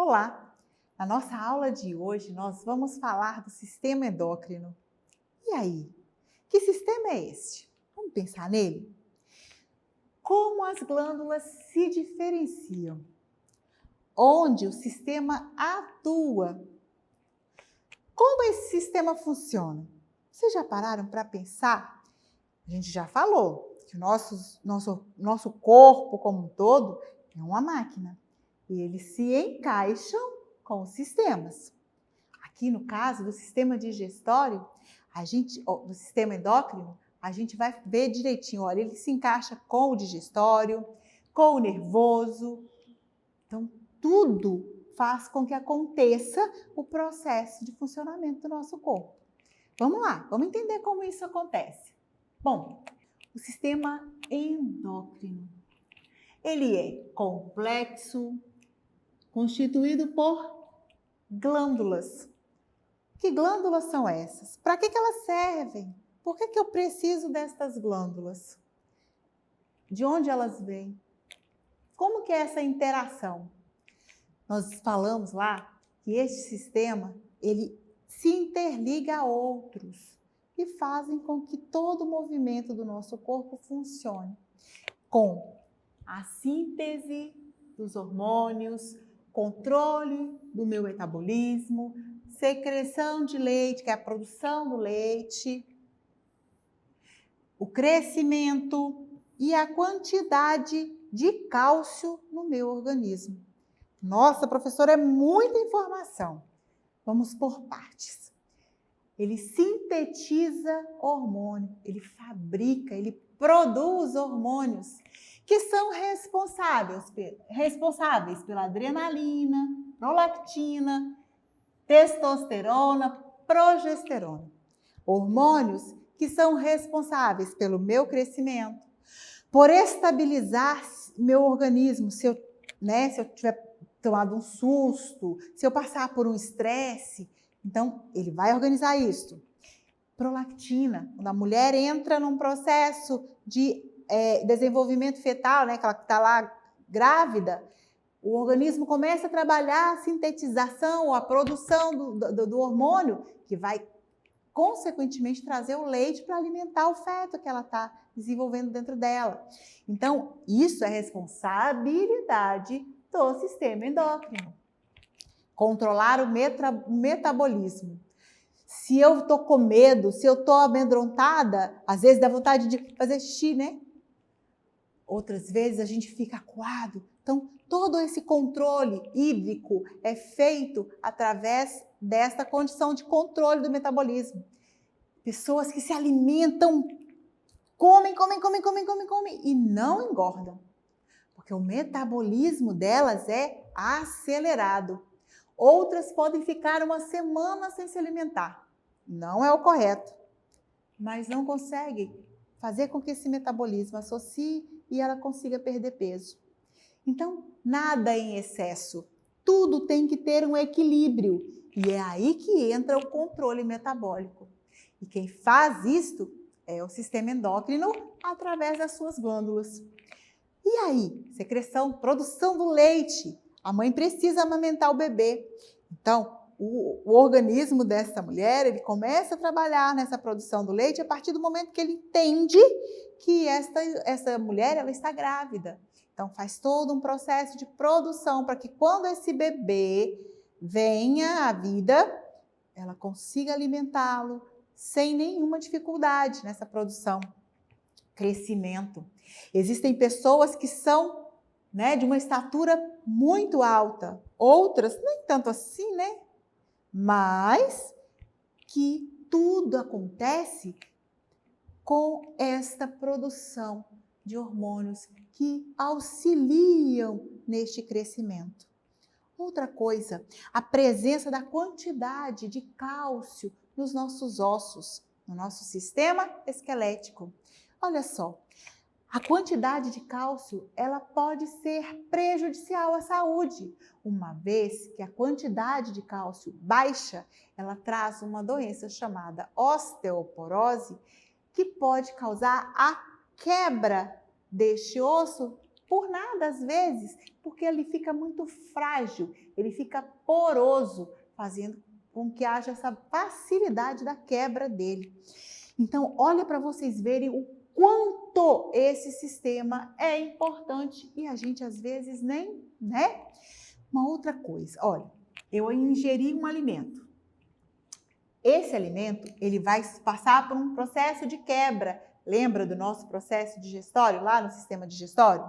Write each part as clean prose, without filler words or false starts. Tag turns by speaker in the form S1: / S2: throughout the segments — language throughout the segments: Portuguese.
S1: Olá! Na nossa aula de hoje, nós vamos falar do sistema endócrino. E aí? Que sistema é este? Vamos pensar nele? Como as glândulas se diferenciam? Onde o sistema atua? Como esse sistema funciona? Vocês já pararam para pensar? A gente já falou que o nosso corpo como um todo é uma máquina e eles se encaixam com os sistemas. Aqui no caso do sistema digestório, do sistema endócrino, a gente vai ver direitinho, olha, ele se encaixa com o digestório, com o nervoso. Então, tudo faz com que aconteça o processo de funcionamento do nosso corpo. Vamos lá, vamos entender como isso acontece. Bom, o sistema endócrino, ele é complexo, constituído por glândulas. Que glândulas são essas? Para que elas servem? Por que eu preciso destas glândulas? De onde elas vêm? Como que é essa interação? Nós falamos lá que este sistema, ele se interliga a outros e fazem com que todo o movimento do nosso corpo funcione. Com a síntese dos hormônios, controle do meu metabolismo, secreção de leite, que é a produção do leite, o crescimento e a quantidade de cálcio no meu organismo. Nossa, professora, é muita informação. Vamos por partes. Ele sintetiza hormônio, ele fabrica, ele produz hormônios que são responsáveis pela adrenalina, prolactina, testosterona, progesterona. Hormônios que são responsáveis pelo meu crescimento, por estabilizar meu organismo, se eu tiver tomado um susto, se eu passar por um estresse, então ele vai organizar isso. Prolactina, quando a mulher entra num processo de desenvolvimento fetal, que ela está lá grávida, o organismo começa a trabalhar a sintetização ou a produção do hormônio, que vai, consequentemente, trazer o leite para alimentar o feto que ela está desenvolvendo dentro dela. Então, isso é responsabilidade do sistema endócrino. Controlar o metabolismo. Se eu estou com medo, se eu estou amedrontada, às vezes dá vontade de fazer xixi, né? Outras vezes a gente fica acuado. Então, todo esse controle hídrico é feito através desta condição de controle do metabolismo. Pessoas que se alimentam, comem e não engordam. Porque o metabolismo delas é acelerado. Outras podem ficar uma semana sem se alimentar. Não é o correto. Mas não conseguem fazer com que esse metabolismo associe e ela consiga perder peso. Então, nada em excesso. Tudo tem que ter um equilíbrio. E é aí que entra o controle metabólico. E quem faz isto é o sistema endócrino através das suas glândulas. E aí? Secreção, produção do leite. A mãe precisa amamentar o bebê. Então, o organismo dessa mulher, ele começa a trabalhar nessa produção do leite a partir do momento que ele entende que essa mulher ela está grávida. Então, faz todo um processo de produção para que quando esse bebê venha à vida, ela consiga alimentá-lo sem nenhuma dificuldade nessa produção. Crescimento. Existem pessoas que são de uma estatura muito alta, outras nem tanto assim, mas que tudo acontece com esta produção de hormônios que auxiliam neste crescimento. Outra coisa, a presença da quantidade de cálcio nos nossos ossos, no nosso sistema esquelético. Olha só, a quantidade de cálcio, ela pode ser prejudicial à saúde, uma vez que a quantidade de cálcio baixa, ela traz uma doença chamada osteoporose, que pode causar a quebra deste osso Por nada, às vezes, porque ele fica muito frágil, ele fica poroso, fazendo com que haja essa facilidade da quebra dele. Então, olha para vocês verem o quanto esse sistema é importante e a gente às vezes nem, né? Uma outra coisa, olha, eu ingeri um alimento. Esse alimento, ele vai passar por um processo de quebra. Lembra do nosso processo digestório lá no sistema digestório?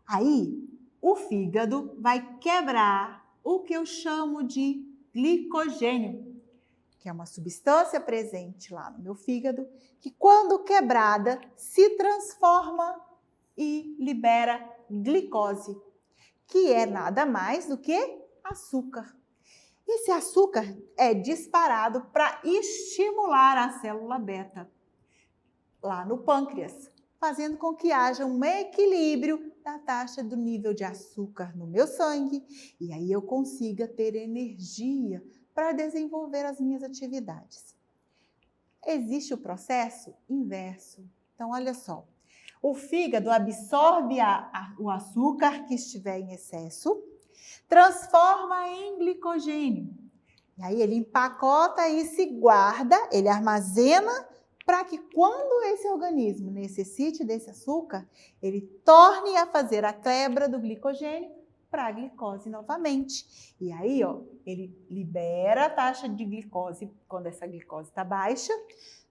S1: Aí, o fígado vai quebrar o que eu chamo de glicogênio, que é uma substância presente lá no meu fígado, que quando quebrada se transforma e libera glicose, que é nada mais do que açúcar. Esse açúcar é disparado para estimular a célula beta lá no pâncreas, fazendo com que haja um equilíbrio da taxa do nível de açúcar no meu sangue e aí eu consiga ter energia para desenvolver as minhas atividades. Existe o processo inverso. Então, olha só, o fígado absorve o açúcar que estiver em excesso, transforma em glicogênio. E aí ele empacota e se guarda, ele armazena para que quando esse organismo necessite desse açúcar, ele torne a fazer a quebra do glicogênio para a glicose novamente. E aí, ó, ele libera a taxa de glicose quando essa glicose está baixa,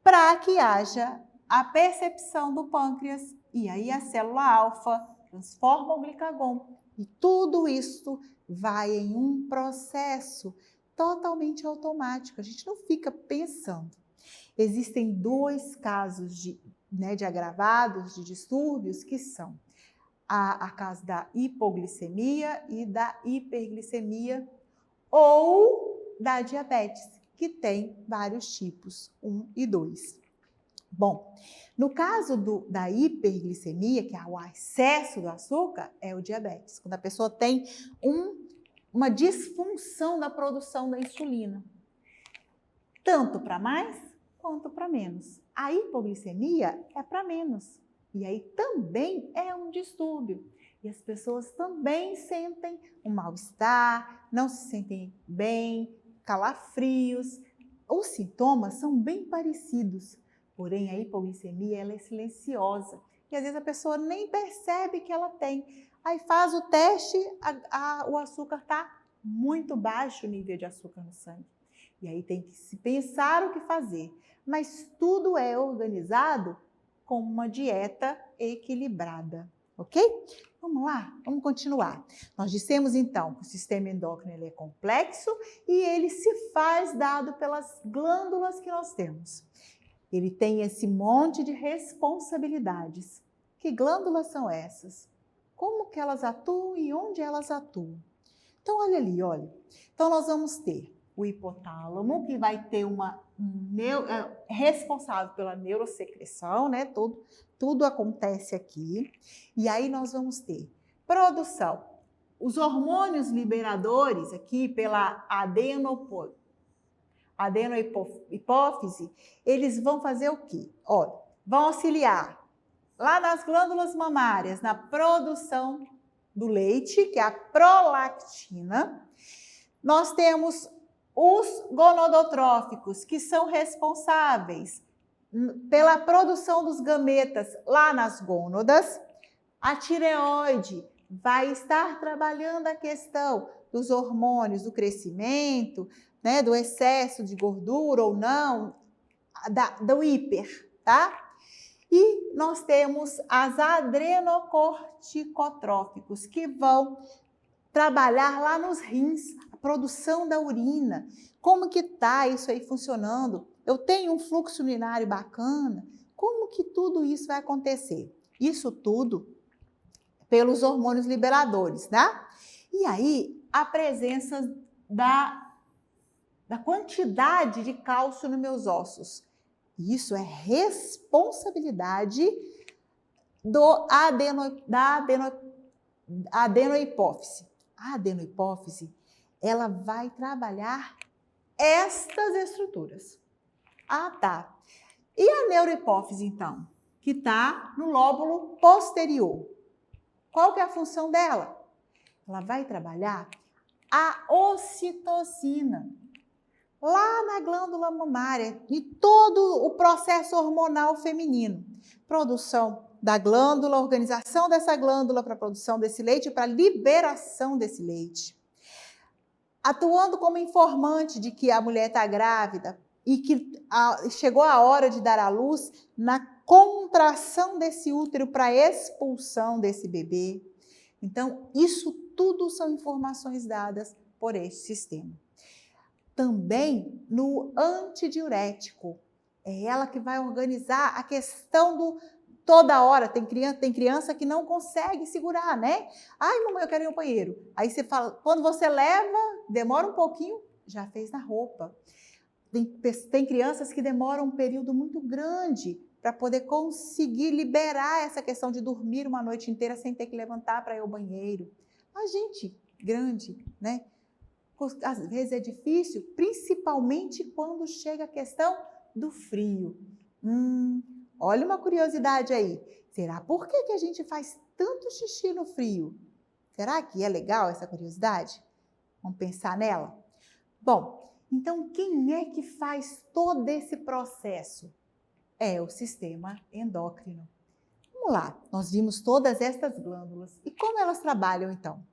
S1: para que haja a percepção do pâncreas e aí a célula alfa transforma o glicagon. E tudo isso vai em um processo totalmente automático. A gente não fica pensando. Existem dois casos de agravados, de distúrbios, que são a caso da hipoglicemia e da hiperglicemia ou da diabetes, que tem vários tipos, 1 e 2. Bom, no caso da hiperglicemia, que é o excesso do açúcar, é o diabetes. Quando a pessoa tem uma disfunção da produção da insulina. Tanto para mais quanto para menos. A hipoglicemia é para menos. E aí também é um distúrbio. E as pessoas também sentem um mal-estar, não se sentem bem, calafrios. Os sintomas são bem parecidos. Porém, a hipoglicemia ela é silenciosa e às vezes a pessoa nem percebe que ela tem. Aí faz o teste, o açúcar está muito baixo, o nível de açúcar no sangue. E aí tem que se pensar o que fazer. Mas tudo é organizado com uma dieta equilibrada, ok? Vamos lá, vamos continuar. Nós dissemos então que o sistema endócrino ele é complexo e ele se faz dado pelas glândulas que nós temos. Ele tem esse monte de responsabilidades. Que glândulas são essas? Como que elas atuam e onde elas atuam? Então, olha ali, olha. Então, nós vamos ter o hipotálamo, que vai ter responsável pela neurosecreção, né? Tudo acontece aqui. E aí nós vamos ter produção. Os hormônios liberadores aqui pela adenohipófise, eles vão fazer o quê? Olha, vão auxiliar lá nas glândulas mamárias na produção do leite, que é a prolactina. Nós temos os gonadotróficos, que são responsáveis pela produção dos gametas lá nas gônadas. A tireoide vai estar trabalhando a questão dos hormônios do crescimento, né, do excesso de gordura ou não, do hiper, tá? E nós temos as adrenocorticotróficos, que vão trabalhar lá nos rins, a produção da urina. Como que tá isso aí funcionando? Eu tenho um fluxo urinário bacana? Como que tudo isso vai acontecer? Isso tudo pelos hormônios liberadores, tá? E aí, a presença da quantidade de cálcio nos meus ossos. Isso é responsabilidade da adenohipófise. A adenohipófise, ela vai trabalhar estas estruturas. Ah, tá. E a neurohipófise, então? Que está no lóbulo posterior. Qual que é a função dela? Ela vai trabalhar a ocitocina, lá na glândula mamária, e todo o processo hormonal feminino. Produção da glândula, organização dessa glândula para a produção desse leite e para a liberação desse leite. Atuando como informante de que a mulher está grávida e que chegou a hora de dar à luz, na contração desse útero para a expulsão desse bebê. Então, isso tudo são informações dadas por este sistema. Também no antidiurético. É ela que vai organizar a questão do toda hora. Tem criança que não consegue segurar, né? Ai, mamãe, eu quero ir ao banheiro. Aí você fala, quando você leva, demora um pouquinho, já fez na roupa. Tem crianças que demoram um período muito grande para poder conseguir liberar essa questão de dormir uma noite inteira sem ter que levantar para ir ao banheiro. A gente grande, né? Às vezes é difícil, principalmente quando chega a questão do frio. Olha uma curiosidade aí. Será por que a gente faz tanto xixi no frio? Será que é legal essa curiosidade? Vamos pensar nela? Bom, então quem é que faz todo esse processo? É o sistema endócrino. Vamos lá, nós vimos todas estas glândulas. E como elas trabalham então?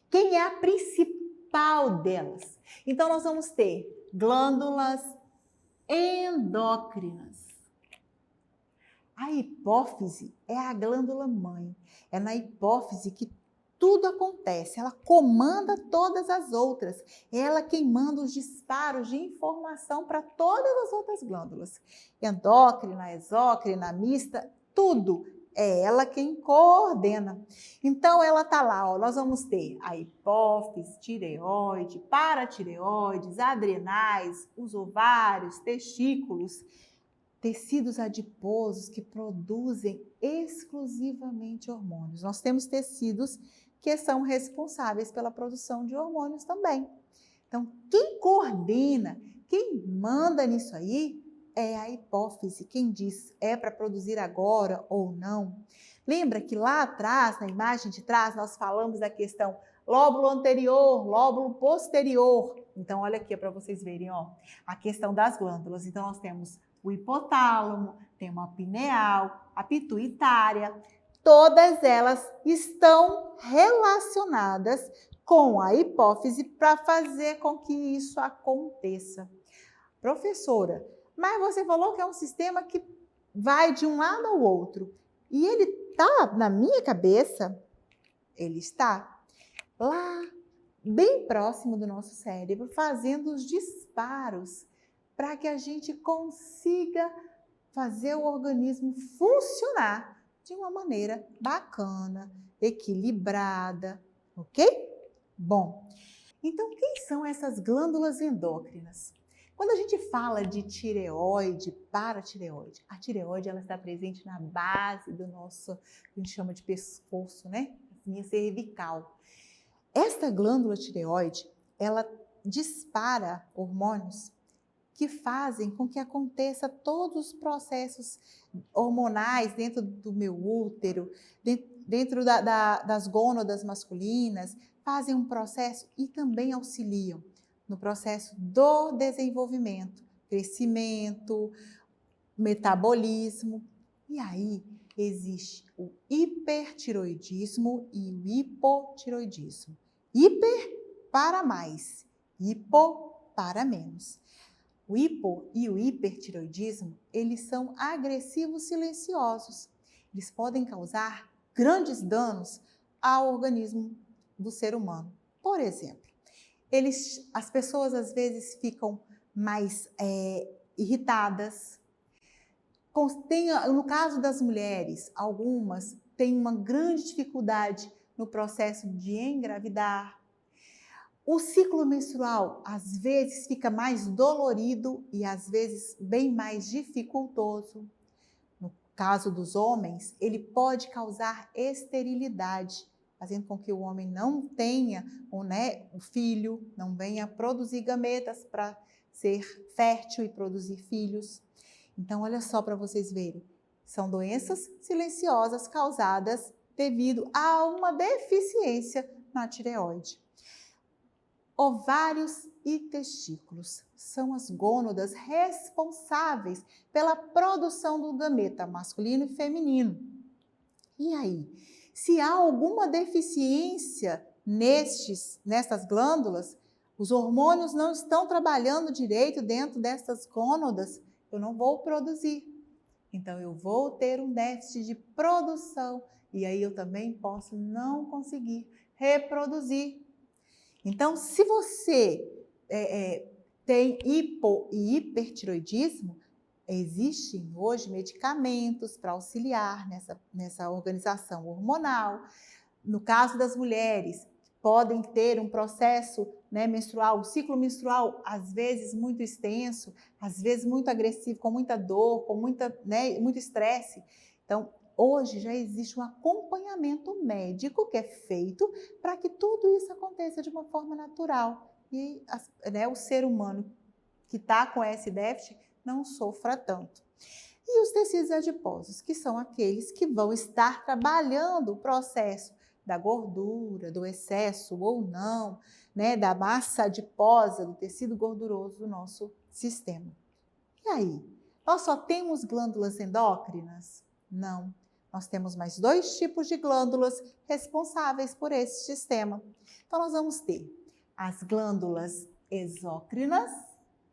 S1: Quem é a principal delas? Então nós vamos ter glândulas endócrinas. A hipófise é a glândula mãe. É na hipófise que tudo acontece. Ela comanda todas as outras. É ela quem manda os disparos de informação para todas as outras glândulas. Endócrina, exócrina, mista, tudo. É ela quem coordena. Então, ela está lá, ó, nós vamos ter a hipófise, tireoide, paratireoides, adrenais, os ovários, testículos, tecidos adiposos que produzem exclusivamente hormônios. Nós temos tecidos que são responsáveis pela produção de hormônios também. Então, quem coordena, quem manda nisso aí é a hipófise. Quem diz é para produzir agora ou não. Lembra que lá atrás, na imagem de trás, nós falamos da questão lóbulo anterior, lóbulo posterior. Então, olha aqui para vocês verem, ó, a questão das glândulas. Então, nós temos o hipotálamo, temos a pineal, a pituitária. Todas elas estão relacionadas com a hipófise para fazer com que isso aconteça. Professora, mas você falou que é um sistema que vai de um lado ao outro. E ele está na minha cabeça, ele está lá, bem próximo do nosso cérebro, fazendo os disparos para que a gente consiga fazer o organismo funcionar de uma maneira bacana, equilibrada, ok? Bom, então quem são essas glândulas endócrinas? Quando a gente fala de tireoide, paratireoide, a tireoide ela está presente na base do nosso, a gente chama de pescoço, né? Linha cervical. Esta glândula tireoide, ela dispara hormônios que fazem com que aconteça todos os processos hormonais dentro do meu útero, dentro das gônadas masculinas, fazem um processo e também auxiliam no processo do desenvolvimento, crescimento, metabolismo. E aí existe o hipertiroidismo e o hipotiroidismo. Hiper para mais, hipo para menos. O hipo e o hipertiroidismo, eles são agressivos silenciosos. Eles podem causar grandes danos ao organismo do ser humano. Por exemplo, as pessoas às vezes ficam mais irritadas. No caso das mulheres, algumas têm uma grande dificuldade no processo de engravidar. O ciclo menstrual, às vezes, fica mais dolorido e, às vezes, bem mais dificultoso. No caso dos homens, ele pode causar esterilidade, fazendo com que o homem não tenha o filho, não venha produzir gametas para ser fértil e produzir filhos. Então, olha só para vocês verem. São doenças silenciosas causadas devido a uma deficiência na tireoide. Ovários e testículos são as gônadas responsáveis pela produção do gameta masculino e feminino. E aí, se há alguma deficiência nessas glândulas, os hormônios não estão trabalhando direito dentro dessas gônadas, eu não vou produzir. Então, eu vou ter um déficit de produção e aí eu também posso não conseguir reproduzir. Então, se você tem hipo e hipertiroidismo, existem hoje medicamentos para auxiliar nessa organização hormonal. No caso das mulheres, podem ter um processo menstrual, um ciclo menstrual, às vezes muito extenso, às vezes muito agressivo, com muita dor, com muito estresse. Então, hoje já existe um acompanhamento médico que é feito para que tudo isso aconteça de uma forma natural. E o ser humano que está com esse déficit não sofra tanto. E os tecidos adiposos, que são aqueles que vão estar trabalhando o processo da gordura, do excesso ou não, da massa adiposa, do tecido gorduroso do nosso sistema. E aí, nós só temos glândulas endócrinas? Não. Nós temos mais 2 tipos de glândulas responsáveis por esse sistema. Então, nós vamos ter as glândulas exócrinas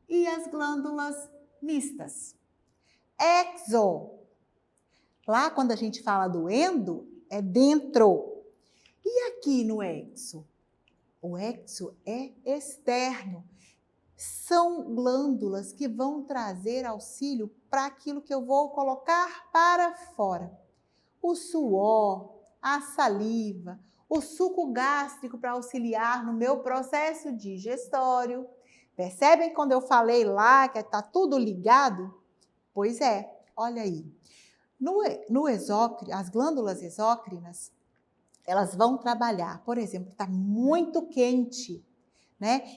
S1: e as glândulas mistas. Exo. Lá, quando a gente fala do endo, é dentro. E aqui no exo? O exo é externo. São glândulas que vão trazer auxílio para aquilo que eu vou colocar para fora. O suor, a saliva, o suco gástrico para auxiliar no meu processo digestório. Percebem quando eu falei lá que está tudo ligado? Pois é, olha aí. As glândulas exócrinas, elas vão trabalhar, por exemplo, está muito quente,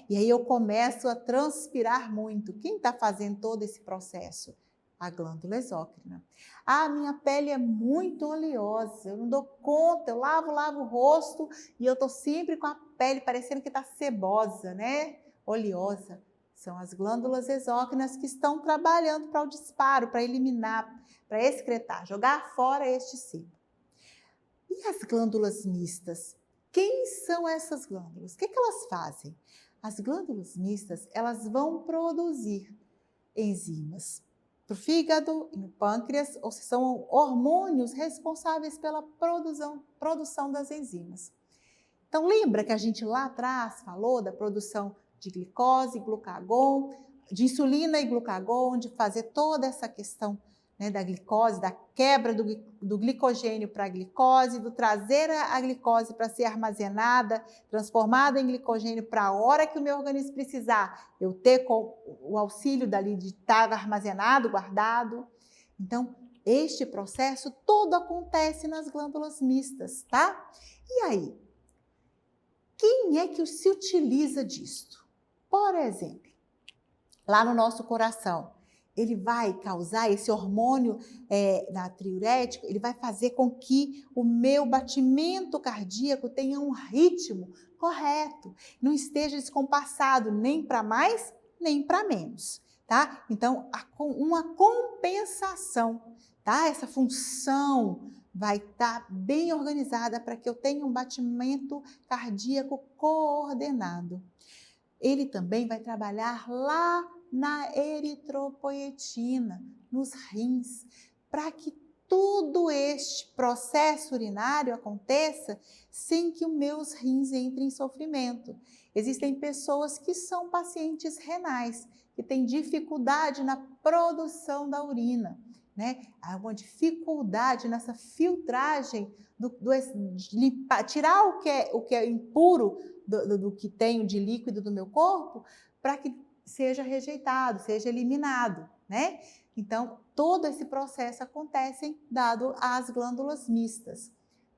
S1: E aí eu começo a transpirar muito. Quem está fazendo todo esse processo? A glândula exócrina. Ah, minha pele é muito oleosa, eu não dou conta, eu lavo o rosto e eu estou sempre com a pele parecendo que está sebosa, oleosa. São as glândulas exócrinas que estão trabalhando para o disparo, para eliminar, para excretar, jogar fora este sebo. E as glândulas mistas? Quem são essas glândulas? O que elas fazem? As glândulas mistas, elas vão produzir enzimas para o fígado e no pâncreas, ou seja, são hormônios responsáveis pela produção das enzimas. Então, lembra que a gente lá atrás falou da produção de glicose, glucagon, de insulina e glucagon, de fazer toda essa questão da glicose, da quebra do glicogênio para a glicose, do trazer a glicose para ser armazenada, transformada em glicogênio para a hora que o meu organismo precisar, eu ter com o auxílio dali de estar armazenado, guardado. Então, este processo todo acontece nas glândulas mistas, tá? E aí, quem é que se utiliza disto? Por exemplo, lá no nosso coração, ele vai causar esse hormônio natriurético, ele vai fazer com que o meu batimento cardíaco tenha um ritmo correto, não esteja descompassado nem para mais, nem para menos, tá? Então, uma compensação, tá? Essa função vai estar bem organizada para que eu tenha um batimento cardíaco coordenado. Ele também vai trabalhar lá na eritropoetina, nos rins, para que todo este processo urinário aconteça sem que os meus rins entrem em sofrimento. Existem pessoas que são pacientes renais, que têm dificuldade na produção da urina, Há uma dificuldade nessa filtragem, tirar o que é impuro do que tenho de líquido do meu corpo, para que seja rejeitado, seja eliminado, Então, todo esse processo acontece dado às glândulas mistas.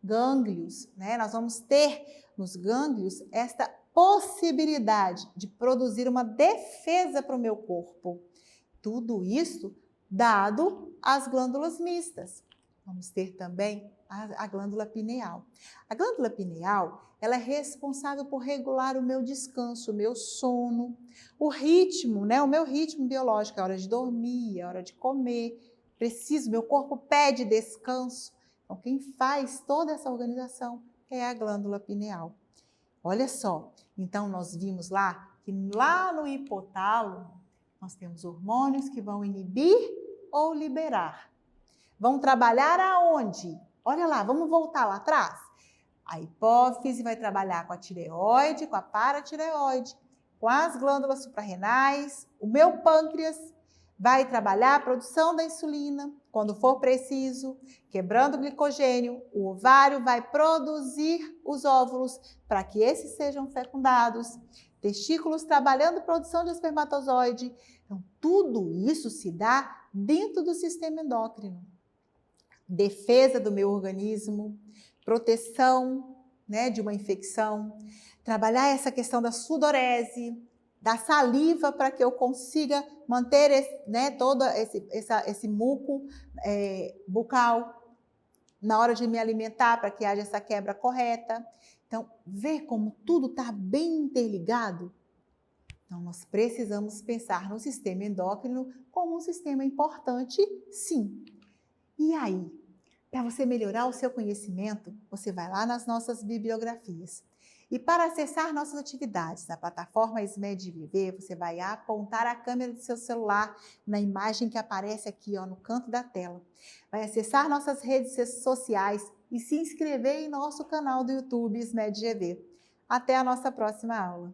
S1: Gânglios, Nós vamos ter nos gânglios esta possibilidade de produzir uma defesa para o meu corpo. Tudo isso dado às glândulas mistas. Vamos ter também a glândula pineal. A glândula pineal, ela é responsável por regular o meu descanso, o meu sono, o ritmo, né? O meu ritmo biológico, a hora de dormir, a hora de comer. Meu corpo pede descanso. Então, quem faz toda essa organização é a glândula pineal. Olha só, então nós vimos lá que lá no hipotálamo nós temos hormônios que vão inibir ou liberar. Vão trabalhar aonde? Olha lá, vamos voltar lá atrás. A hipófise vai trabalhar com a tireoide, com a paratireoide, com as glândulas suprarrenais. O meu pâncreas vai trabalhar a produção da insulina, quando for preciso, quebrando o glicogênio. O ovário vai produzir os óvulos para que esses sejam fecundados. Testículos trabalhando a produção de espermatozoide. Então, tudo isso se dá dentro do sistema endócrino. Defesa do meu organismo, proteção, né, de uma infecção, trabalhar essa questão da sudorese, da saliva para que eu consiga manter todo esse muco bucal na hora de me alimentar, para que haja essa quebra correta. Então, ver como tudo está bem interligado. Então, nós precisamos pensar no sistema endócrino como um sistema importante, sim. E aí, para você melhorar o seu conhecimento, você vai lá nas nossas bibliografias. E para acessar nossas atividades na plataforma SMED Viver, você vai apontar a câmera do seu celular na imagem que aparece aqui no canto da tela. Vai acessar nossas redes sociais e se inscrever em nosso canal do YouTube SMED GV. Até a nossa próxima aula.